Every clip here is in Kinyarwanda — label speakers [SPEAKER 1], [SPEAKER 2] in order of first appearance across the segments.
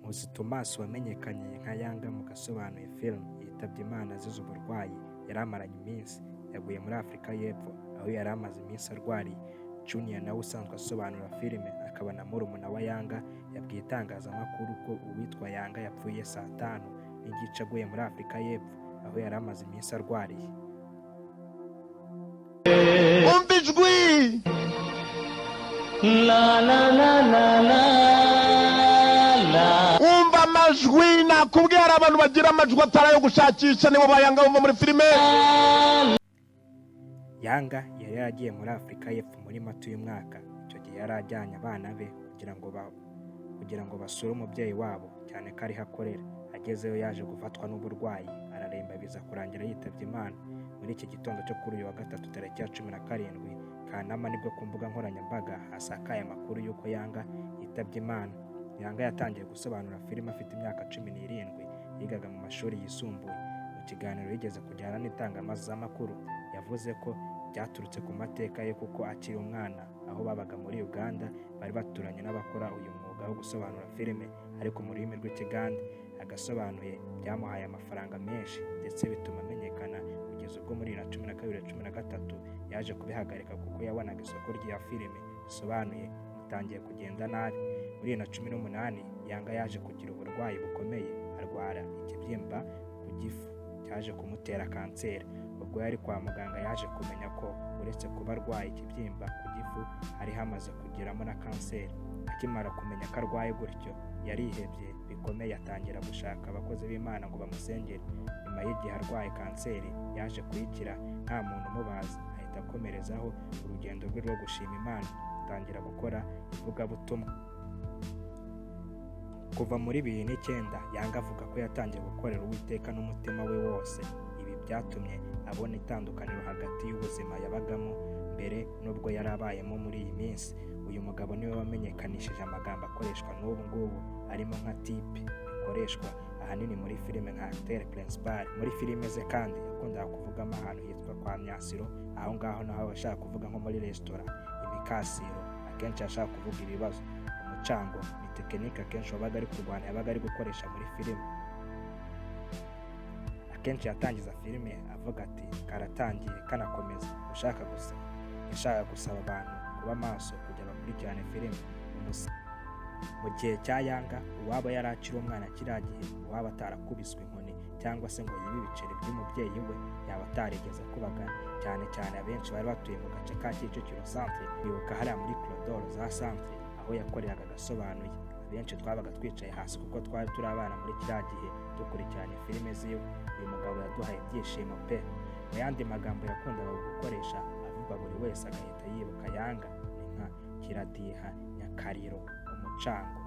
[SPEAKER 1] Nkusi Thomas wamenyekanye nka Yanga mu gasobanuye film yitabye Imana azize uburwayi yari amaranye iminsi, yaguye muri Afurika y'Epfo aho yari amaze iminsi arwariye. Junior nawe usanzwe asobanura filime akaba na murumuna wa Yanga yabwiye itangazamakuru ko uwitwa Yanga yapfuye saa 5:30 aguye muri Afurika y'Epfo aho yari amaze iminsi arwariye.
[SPEAKER 2] Umva ijwi
[SPEAKER 3] La la la la la la.
[SPEAKER 2] umva amajwi nakubwiye hari abantu bagira amajwi atari ayo gushakisha nibo bayanga bumva muri filime.
[SPEAKER 1] Yanga yari yaragiye muri Afurika y'Epfo muri Mata uyu mwaka. Icyo gihe yari ajyanye abana be kugira ngo basure umubyeyi wabo cyane ko ariho akorera. Agezeyo yaje gufatwa n'uburwayi araremba biza kurangira yitabye Imana. Muri iki gitondo cyo kuri uyu wa gatatu tariki ya 17 Kanama nibwo ku mbuga nkoranyambaga hasakaye amakuru y'uko Yanga yitabye Imana. Yanga yatangiye gusobanura filime afite imyaka 17, yigaga mu mashuri yisumbuye. Mu kiganiro yigeze kujyana n'itangazamakuru yavuze ko byaturutse ku mateka ye kuko akiri umwana aho babaga muri Uganda bari baturanye n'abakora uyu mwuga wo gusobanura filime ariko mu rurimi rw'Ikigande. Agasobanuye byamuhaye amafaranga menshi ndetse bituma amenyekana kugeza ubwo muri 2012-2013 yaje kubihagarika kuko yabonaga isoko rya filime risobanuye mutangiye kugenda nabi. Muri 2018 Yanga yaje kugira uburwayi bukomeye, arwara ikibyimba ku gifu cyaje kumutera kanseri. Ubwo yari kwa muganga yaje kumenya ko uretse kuba arwaye ikibyimba ku gifu hari hamaze kugiramo na kanseri. Akimara kumenya ko arwaye gutyo yarihebye bikomeye, atangira gushaka abakozi b'Imana ngo bamusengere. Nyuma y'igihe arwaye kanseri yaje kuyikira nta muntu umubaza, ahita akomerezaho urugendo rwe rwo gushima Imana, atangira gukora ivugabutumwa. Kuva muri 2009 Yanga avuga ko yatangiye gukorera Uwiteka n'umutima we wose. Ibi byatumye abona itandukaniro hagati y'ubuzima yabagamo mbere n'ubwo yari abayemo muri iyi minsi. Uyu mugabo niwe wamenyekanishije amagambo akoreshwa n'ubu ngubu arimo nka type bikoreshwa ahanini muri filime nka acteur principal. Muri filime ze kandi yakundaga kuvugamo ahantu hitwa kwa Myasiro, aho ngaho naho ashaka kuvuga nko muri restaurant. Imikasiro akenshi ashaka kuvuga ibibazo. Umucango ni tekinike akenshi wabaga ari kurwana yabaga ari gukoresha muri filime. Akenshi yatangiza filime avuga ati karatangiye kanakomeza, yashaka gusaba abantu kuba maso kujya bakurikirana filime. Mu gihe cya Yanga uwaba yari akiri umwana kiriya gihe, uwaba atarakubiswe inkoni cyangwa se ngo yibe ibiceri by'umubyeyi we yaba atarigeze kubagana. Cyane abenshi bari batuye mu gace ka Kicukiro Centre, bibuka hariya muri Clodoro za Centre aho yakoreraga agasobanuye. Abenshi twabaga twicaye hasi kuko twari turi abana muri kiriya gihe dukurikiranye filime ziwe. Uyu mugabo yaduhaye ibyishimo pe. Mu yandi magambo yakundaga gukoresha avuga buri wese agahita yibuka Yanga ni nka kiradiha, nyakariro, umucango,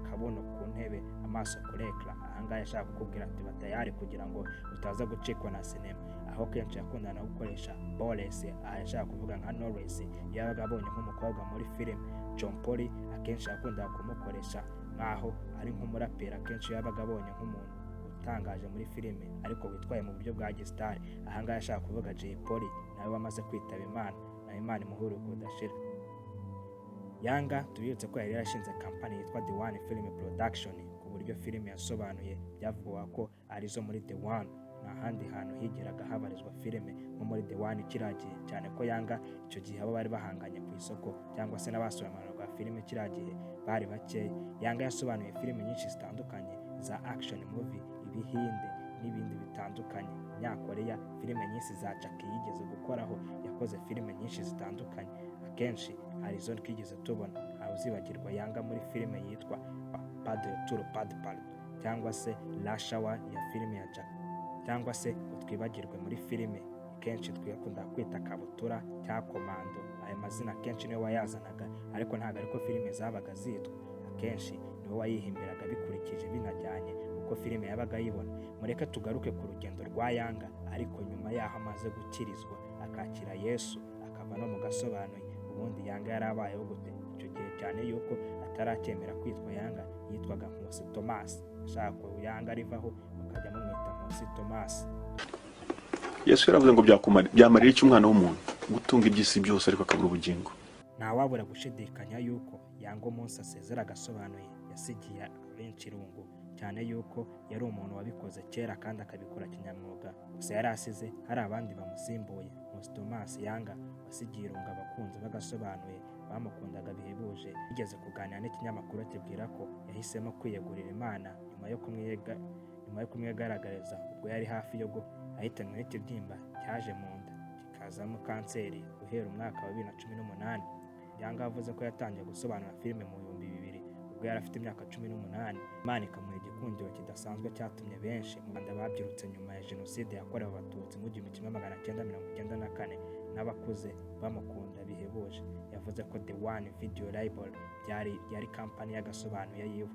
[SPEAKER 1] akabono ku ntebe, amaso kuri ekra. Ahangaha yashaka kukubwira ati batayari kugira ngo utaza gucikwa na sinema. Aho kenshi yakundana gukoresha Boris, yashaka kuvuga nka Norris yabaga abonye nk'umukobwa muri filime. John Polly akenshi yakundaga kumukoresha nkaho ari nk'umuraperi, akenshi yabaga abonye nk'umuntu utangaje muri filime ariko witwaye mu buryo bwa gistar. Ahangaha yashaka kuvuga Jay Polly nawe wamaze kwitaba Imana, na Imana imuhuru kudashira. Yanga tubibutse ko yari yarashinze kampani yitwa The One Film Production, ku buryo filime yasobanuye byavugwa ko arizo muri The One. Nta handi hantu higeraga habarizwa filime nko muri The One kiragiye, cyane ko Yanga icyo gihe abo bari bahanganye ku isoko cyangwa se n'abasobanuraga filime kiragiye bari bakeya. Yanga yasobanuye filime nyinshi zitandukanye za action movie, ibihinde n'ibindi bitandukanye. Nyakoreya filime nyinshi za Jackie yigeze gukoraho, yakoze filime nyinshi zitandukanye. Akenshi hari zo twigeze tubona, aho uzibagirwa Yanga muri filime yitwa Pas de Retour Pas de Pardon cyangwa se La Shower ya filime ya Jackie, cyangwa se utwibagirwe muri filime kenshi twakunda kwita Kabutura cya Komando. Aya mazina kenshi niwe wayazanaga ariko ntabwo ariko filime zabaga zitwa. Akenshi niwe wayihimbiraga bikurikije binajyanye uko filime yabaga yibona. Mureke tugaruke ku rugendo rwa Yanga ariko nyuma yaho amaze gukirizwa akakira Yesu akava no mu gasobanuye. Ubundi Yanga yari abayeho gute icyo gihe, cyane yuko ataracyemera kwitwa Yanga yitwaga Nkusi Thomas. Ashaka ko Yanga rivaho bakajya bamwita Nkusi Thomas.
[SPEAKER 4] Yesu yaravuze ngo byamarira iki umwana w'umuntu gutunga iby'isi byose ariko akabura ubugingo.
[SPEAKER 1] Ntawabura gushidikanya yuko Yanga umunsi asezera agasobanuye yasigiye b'inshirungu cyane yuko yari umuntu wabikoze kera kandi akabikora kinyamwuga. Gusa yari asize hari abandi bamusimbuye. Nkusi Thomas Yanga wasigiye irungu abakunzi bagasobanuye bamukundaga bihebuje, yigeze kuganira n'ikinyamakuru kibwira ko yahisemo kwiyegurira Imana nyuma yo kumwigaragariza ubwo yari hafi yo ahitanwe n'ikibyimba cyaje mu nda kikazamo kanseri guhera umwaka wa 2018. Yanga yavuze ko yatangiye gusobanura filime mu 2000 ubwo yari afite imyaka 18. Imana ikamuha igikundiro kidasanzwe cyatumye benshi mu Rwanda babyirutse nyuma ya jenoside yakorewe Abatutsi mu 1994 n'abakuze bamukunda bihebuje. Yavuze ko The One Video Label yari kampani y'agasobanuye yiwe.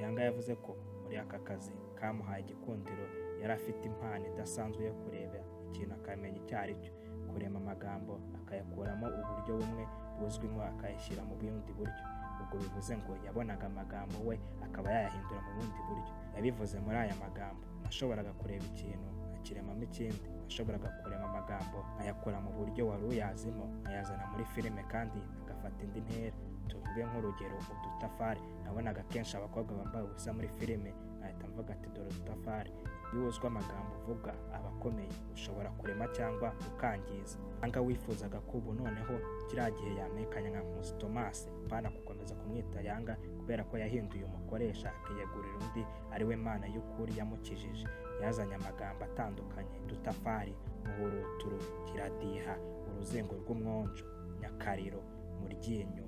[SPEAKER 1] Yanga yavuze ko muri aka kazi kamuhaye igikundiro yari afite impano idasanzwe yo kureba ikintu akamenya icyo ari cyo, kurema amagambo akayakuramo uburyo bumwe buzwi nko akayashyira mu bundi buryo. Ubwo bivuze ngo yabonaga amagambo we akaba yayahindura mu bundi buryo. Yabivuze muri aya magambo: nashoboraga kureba ikintu nkakiremamo ikindi, nashoboraga kurema amagambo nkayakora mu buryo wari uyazimo nkayazana muri filime kandi agafata indi ntera. Tuvuge nk'urugero udutafari, nabonaga kenshi abakobwa bambaye ubusa muri filime nkahita mvuga ati dore udutafari. Iyo uzwa amagambo uvuga aba akomeye ushobora kurema cyangwa ukangiza. Yanga wifuzaga ko ubu noneho kiriya gihe yamekanya nka Nkusi Thomas, apana gukomeza kumwita Yanga kubera ko yahinduye umukoresha akiyegurira undi ari we Mana y'ukuri yamukijije. Yazanye amagambo atandukanye: dutafari, muhuruturu, kiradiha, uruzingo rw'umwonjo, nyakariro, muryinyo,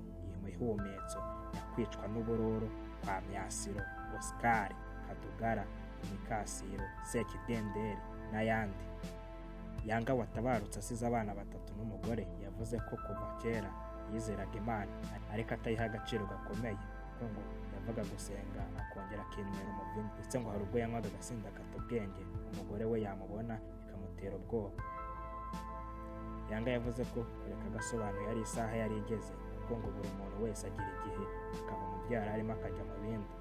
[SPEAKER 1] ihumetse, nyakwicwa n'ubururu, kwa myasiro, Oscar, Kadugara, Imikasiro, Sekidenderi n'ayandi. Yanga watabarutse asize abana 3 n'umugore yavuze ko kuva kera yizeraga Imana ariko atayiha agaciro gakomeye, kuko ngo yavaga gusenga akongera akinywera umuvinyo, ndetse ngo hari ubwo yanywaga agasinda agata ubwenge umugore we yamubona bikamutera ubwoba. Yanga yavuze ko kureka agasobanuye ari isaha yari igeze, kuko ngo buri muntu wese agira igihe akava mu byara arimo akajya mu bindi.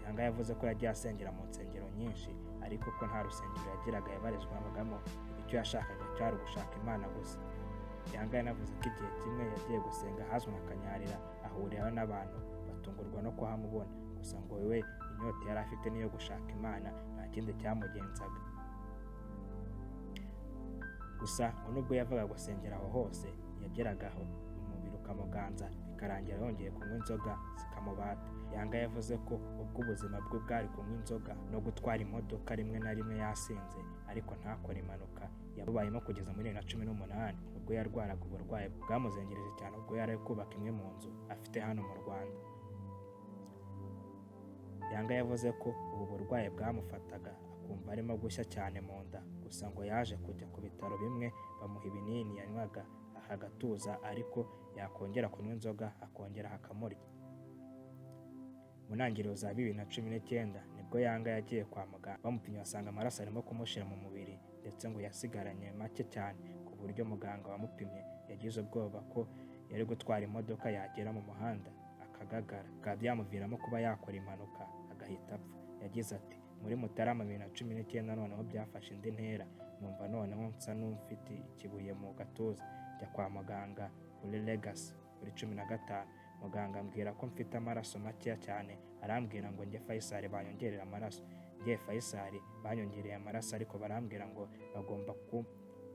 [SPEAKER 1] Yanga yavuze ko yagiye asengera mu nsengero nyinshi ariko ko nta rusengero yagiraga yabarizwagamo, icyo yashakaga cyari ugushaka Imana gusa. Yanga yanavuze ko igihe kimwe yagiye gusenga ahazwi nka Kanyarira ahuriraho n'abantu batungurwa no kuhamubona, gusa ngo we inyota yari afite niyo gushaka Imana, nta kindi cyamugenzaga. Gusa ngo nubwo yavaga gusengera aho hose yageragaho umubiri ukamuganza bikarangira yongeye kunywa inzoga zikamubata. Yanga yavuze ko ubwo ubuzima bwe bwari kunywa inzoga no gutwara imodoka rimwe na rimwe yasinze ariko ntakore impanuka yababayemo kugeza muri 2018 ubwo yarwaraga uburwayi bwamuzengereje cyane ubwo yari kubaka imwe mu nzu afite hano mu Rwanda. Yanga yavuze ko ubu burwayi bwamufataga akumva arimo gushya cyane mu nda, gusa ngo yaje kujya ku bitaro bimwe bamuha ibinini yanywaga ahagatuza, ariko yakongera kunywa inzoga akongera hakamurya. Mu ntangiriro za 2019 nibwo Yanga yagiye kwa muganga bamupimye basanga amaraso arimo kumushira mu mubiri, ndetse ngo yasigaranye make cyane ku buryo muganga wamupimye yagize ubwoba ko yari gutwara imodoka yagera mu muhanda akagagara, bikaba byamuviramo kuba yakora impanuka agahita apfa. Yagize ati muri Mutarama 2019 noneho byafashe indi ntera, numva noneho nsa n'umfite ikibuye mu gatuza, njya kwa muganga kuri Legacy kuri 15. Muganga ambwira ko mfite amaraso make cyane, arambwira ngo njye Faisal banyongerera amaraso. Njye Faisal banyongereye amaraso ariko barambwira ngo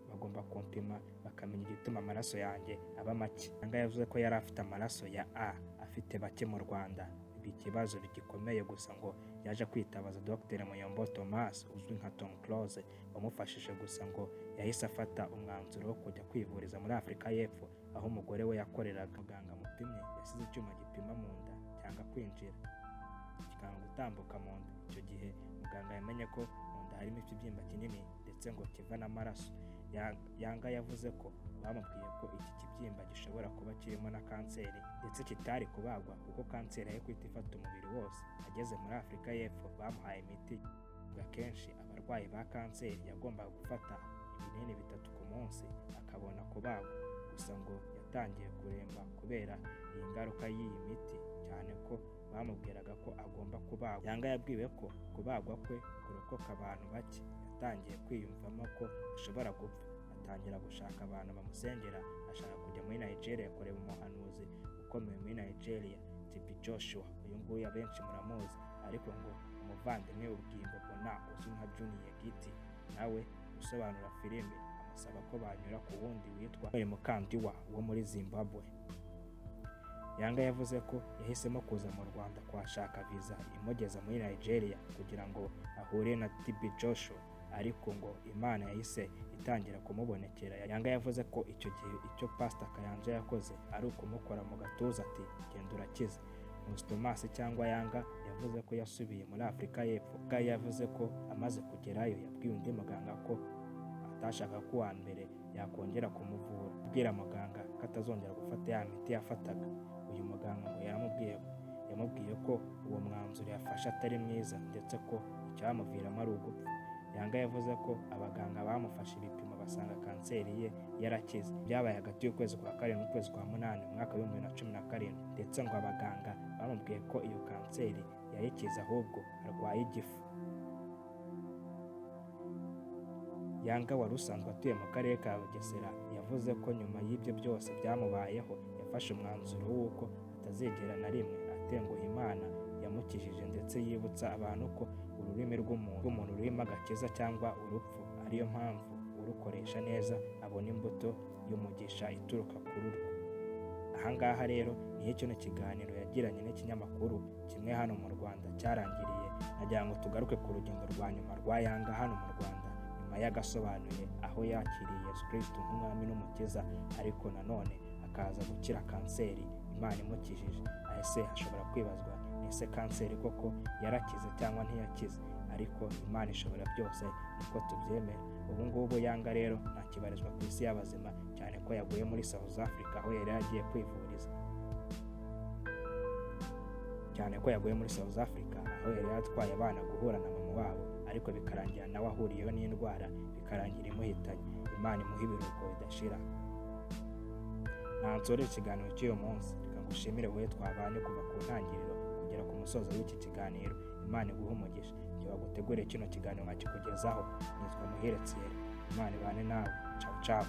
[SPEAKER 1] bagomba kumpima bakamenya igituma amaraso yanjye aba make. Yanga yavuze ko yari afite amaraso ya A afite bake mu Rwanda, ikibazo gikomeye, gusa ngo yaje kwitabaza Dr. Muyombo Thomas uzwi nka Tom Close wamufashije, gusa ngo yahise afata umwanzuro wo kujya kwivuriza muri Afurika y'Epfo aho umugore we yakoreraga. Muganga mupimye yasize icyuma gipima mu nda cyangwa kwinjira kikanga gutambuka mu nda. Icyo gihe muganga yamenye ko mu nda harimo ikibyimba kinini ndetse ngo kiva n'amaraso. Yanga yavuze ko bamubwiye ko iki kibyimba gishobora kuba kirimo na kanseri ndetse kitari kubagwa kuko kanseri yo kwita ifata umubiri wose. Ageze muri Afurika y'Epfo bamuhaye imiti. Akenshi abarwayi ba kanseri yagombaga gufata ibinini 3 ku munsi akabona kubagwa, gusa ngo yatangiye kuremba kubera iyi ngaruka y'iyi miti, cyane ko bamubwiraga ko agomba kubagwa. Yanga yabwiwe ko kubagwa kwe kurokoka abantu bake. Yatangiye kwiyumvamo ko ashobora gupfa, atangira gushaka abantu bamusengera, ashaka kujya muri Nigeria kureba umuhanuzi ukomeye muri Nigeria, TB Joshua. Uyu nguyu abenshi muramuzi, ariko ngo umuvandimwe w'ubugingo Bona uzwi nka Junior Giti nawe usobanura filime amusaba ko banyura ku wundi witwa Mukandiwa wo muri Zimbabwe. Yanga yavuze ko yahisemo kuza mu Rwanda kuhashaka visa imugeza muri Nigeria kugira ngo ahure na TB Joshua, ariko ngo Imana yahise itangira kumubonekera. Yanga yavuze ko icyo gihe icyo Pastor Kayanja yakoze ari ukumukora mu gatuza ati genda urakize. Thomas cyangwa Yanga yavuze ko yasubiye muri Afurika y'Epfo. Yavuze ko amaze kugerayo yabwiye undi muganga ko atashaka ko wa mbere yakongera kumuvura, abwira muganga ko atazongera gufata ya miti yafataga. Uyu muganga ngo yamubwiye ko uwo mwanzuro yafashe atari mwiza ndetse ko icyamuviramo ari ugupfa. Yanga yavuze ko abaganga bamufashe ibipimo basanga kanseri ye yarakize. Byabaye hagati y'ukwezi kwa karindwi n'ukwezi kwa munani mu mwaka wa 2017, ndetse ngo abaganga bamubwiye ko iyo kanseri yayikize ahubwo arwaye igifu. Yanga wari usanzwe atuye mu karere ka Bugesera yavuze ko nyuma y'ibyo byose byamubayeho yafashe umwanzuro w'uko atazigera na rimwe atenguha Imana yamukijije, ndetse yibutsa abantu ko ururimi rw'umuntu rurimo agakiza cyangwa urupfu, ariyo mpamvu urukoresha neza abona imbuto y'umugisha ituruka kuri rwo. Ahangaha rero niyo kino kiganiro yagiranye n'ikinyamakuru kimwe hano mu Rwanda cyarangiriye. Nagira ngo tugaruke ku rugendo rwa nyuma rwa Yanga hano mu Rwanda nyuma y'agasobanuye aho yakiriye Yesu Kristo nk'umwami n'umukiza, ariko nanone akaza gukira kanseri Imana imukijije. Ese hashobora kwibazwa ese kanseri koko yarakize cyangwa ntiyakize? Ariko Imana ishobora byose niko tubyemera. Ubu ngubu Yanga rero ntakibarizwa ku isi y'abazima, cyane ko yaguye muri South Africa aho yari yagiye kwivuriza. Aho yari yatwaye abana guhura na mama wabo, ariko bikarangira nawe ahuriyeho n'indwara bikarangira imuhitanye. Imana imuha ibiruhuko bidashira. Nansorera ikiganiro cy'uyu munsi, reka ngushimire wowe twabanye kuva ku ntangiriro kugera ku musozo w'iki kiganiro. Imana iguhe umugisha. Njye waguteguriye kino kiganiro nkakikugezaho nitwa Muhire Thierry. Imana ibane nawe. Ciao ciao.